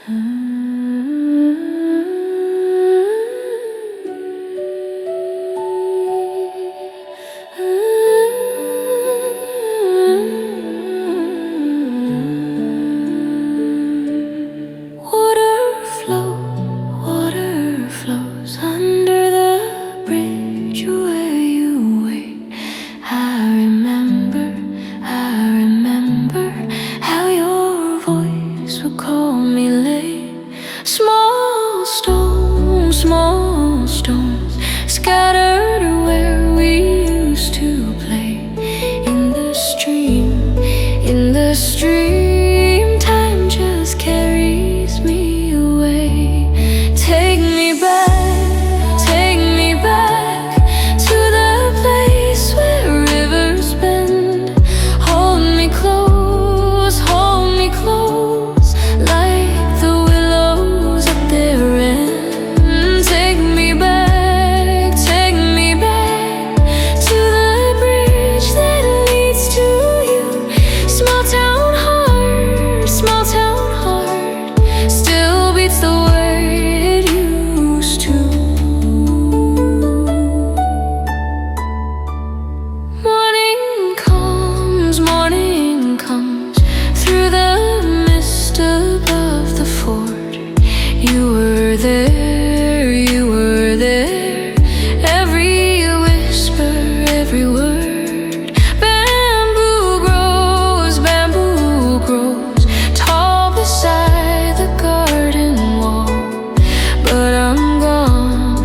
Water flows under the bridge where you wait. I remember how your voice would call me late. Small stones scattered where we used to play. In the stream, time just carries me away. Take me back to the place where rivers bend. Hold me close, like the willows at their end. Take me back to the bridge that leads to you. Small town heart still beats the way it used to. Morning comes through the mist above the fort. You were there, every whisper, every word. Bamboo grows tall beside the garden wall. But I'm gone,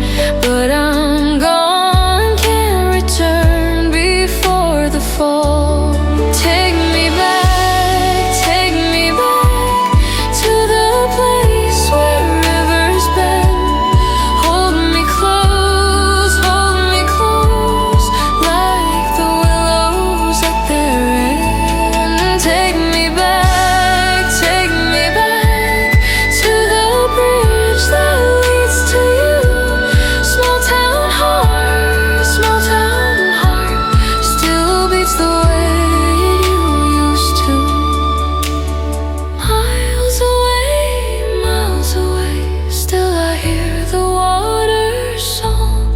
can't return before the fall. Take me back to the place where rivers bend. Hold me close, like the willows at their end. Take me back to the bridge that leads to you. Small town heart still beats the way it used to. Miles away, still I hear the water song.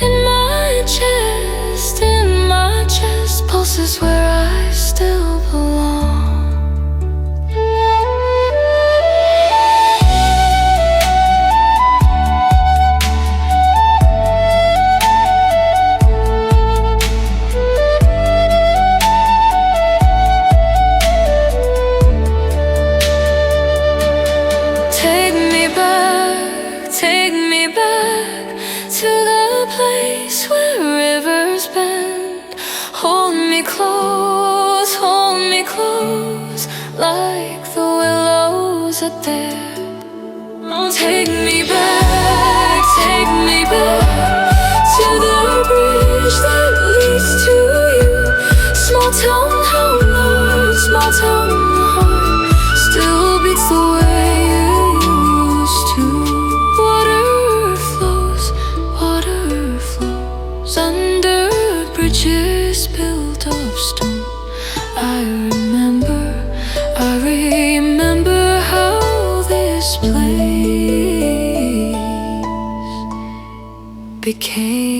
In my chest pulses where I still belong. Take me back to the place where rivers bend. Hold me close, like the willows at their. Take me back to the bridge that leads to you. Small town heart still beats the way it used to. Water flows under bridges built of stone. I remember how this place became